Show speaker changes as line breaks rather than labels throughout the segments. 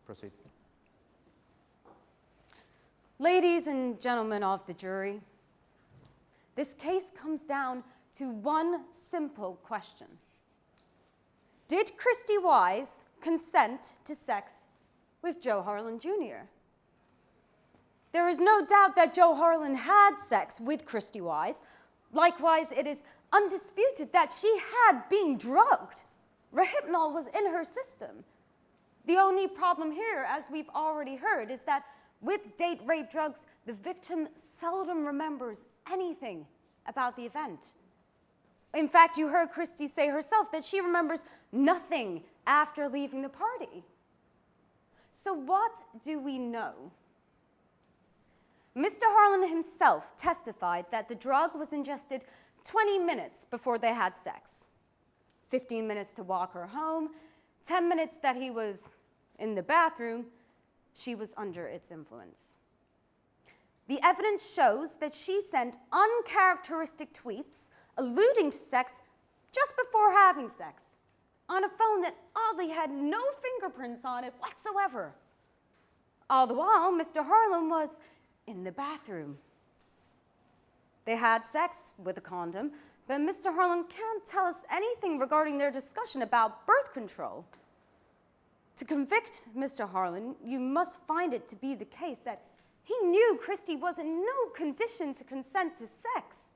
Proceed.
Ladies and gentlemen of the jury, this case comes down to one simple question. Did KRISTY Wise consent to sex with Joe Harlan Jr.? There is no doubt that Joe Harlan had sex with KRISTY Wise. Likewise, it is undisputed that she had been drugged. Rohypnol was in her system. The only problem here, as we've already heard, is that with date rape drugs, the victim seldom remembers anything about the event. In fact, you heard KRISTY say herself that she remembers nothing after leaving the party. So what do we know? Mr. Harlan himself testified that the drug was ingested 20 minutes before they had sex. 15 minutes to walk her home, 10 minutes that he was in the bathroom, she was under its influence. The evidence shows that she sent uncharacteristic tweets alluding to sex just before having sex on a phone that oddly had no fingerprints on it whatsoever. All the while, Mr. Harlan was in the bathroom. They had sex with a condom, but Mr. Harlan can't tell us anything regarding their discussion about birth control. To convict Mr. Harlan, you must find it to be the case that he knew KRISTY was in no condition to consent to sex.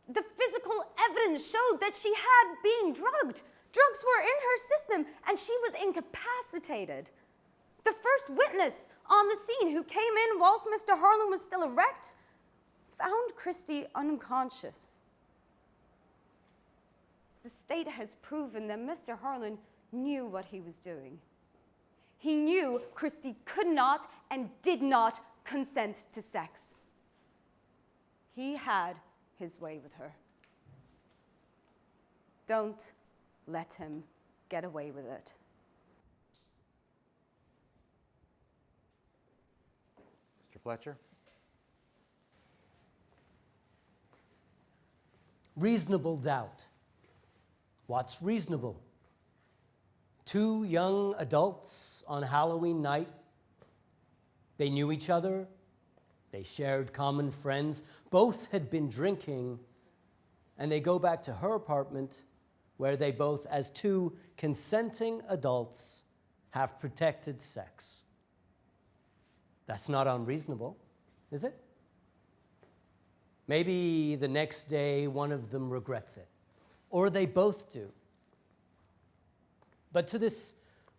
The physical evidence showed that she had been drugged. Drugs were in her system, and she was incapacitated. The first witness on the scene who came in whilst Mr. Harlan was still erect found KRISTY unconscious. The state has proven that Mr. Harlan knew what he was doing. He knew KRISTY could not and did not consent to sex. He had his way with her. Don't let him get away with it.
Mr. Fletcher.
Reasonable doubt. What's reasonable? Two young adults on Halloween night. They knew each other. They shared common friends. Both had been drinking. And they go back to her apartment where they both, as two consenting adults, have protected sex. That's not unreasonable, is it? Maybe the next day one of them regrets it, or they both do. But to this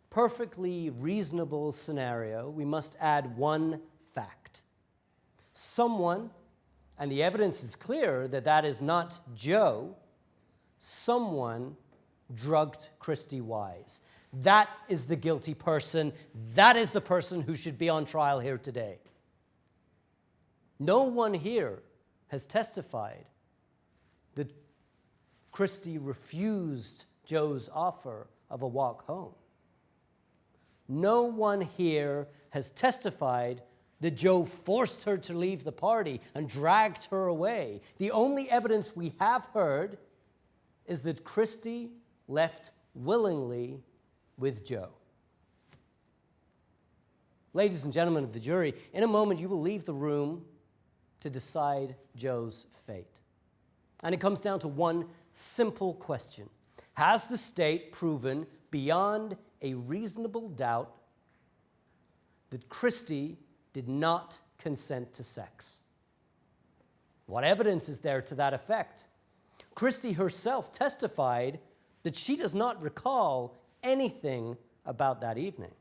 perfectly reasonable scenario, we must add one fact. Someone, and the evidence is clear that that is not Joe, someone drugged KRISTY Wise. That is the guilty person. That is the person who should be on trial here today. No one here has testified that KRISTY refused Joe's offer of a walk home. No one here has testified that Joe forced her to leave the party and dragged her away. The only evidence we have heard is that KRISTY left willingly with Joe. Ladies and gentlemen of the jury, in a moment you will leave the room to decide Joe's fate. And it comes down to one simple question. Has the state proven beyond a reasonable doubt that KRISTY did not consent to sex? What evidence is there to that effect? KRISTY herself testified that she does not recall anything about that evening.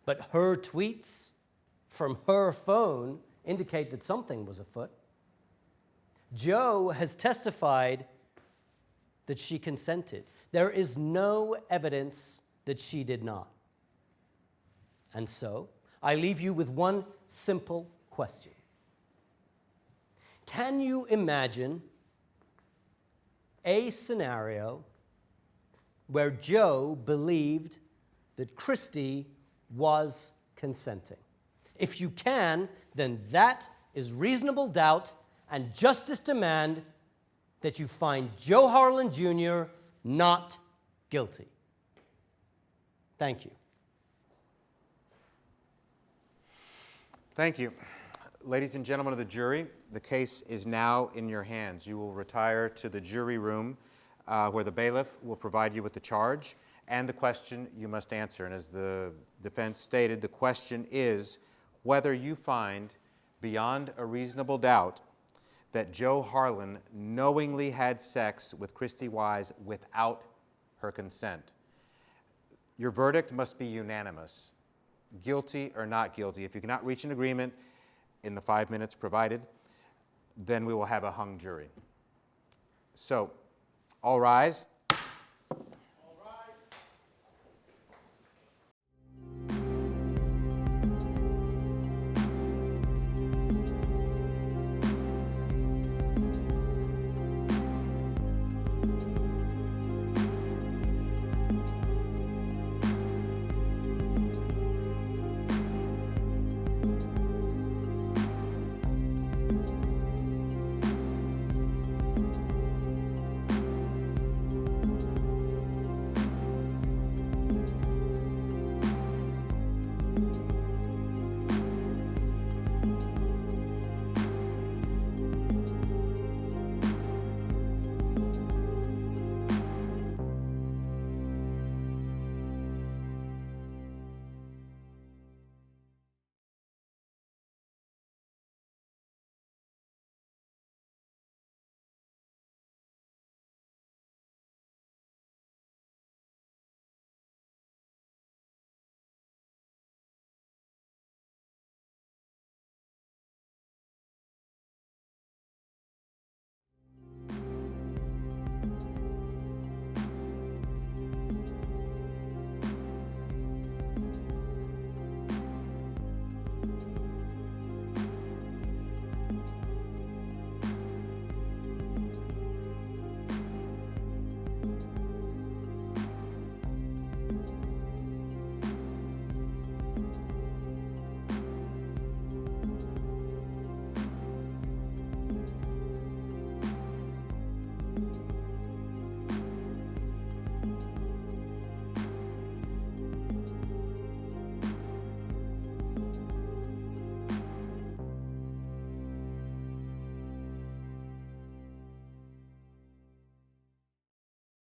But her tweets from her phone indicate that something was afoot. Joe has testified that she consented. There is no evidence that she did not. And so, I leave you with one simple question. Can you imagine a scenario where Joe believed that KRISTY was consenting? If you can, then that is reasonable doubt, and justice demand that you find Joe Harlan Jr. not guilty. Thank you.
Thank you. Ladies and gentlemen of the jury, the case is now in your hands. You will retire to the jury room where the bailiff will provide you with the charge and the question you must answer. And as the defense stated, the question is whether you find beyond a reasonable doubt that Joe Harlan knowingly had sex with KRISTY Wise without her consent. Your verdict must be unanimous, guilty or not guilty. If you cannot reach an agreement in the 5 minutes provided, then we will have a hung jury. So, all rise.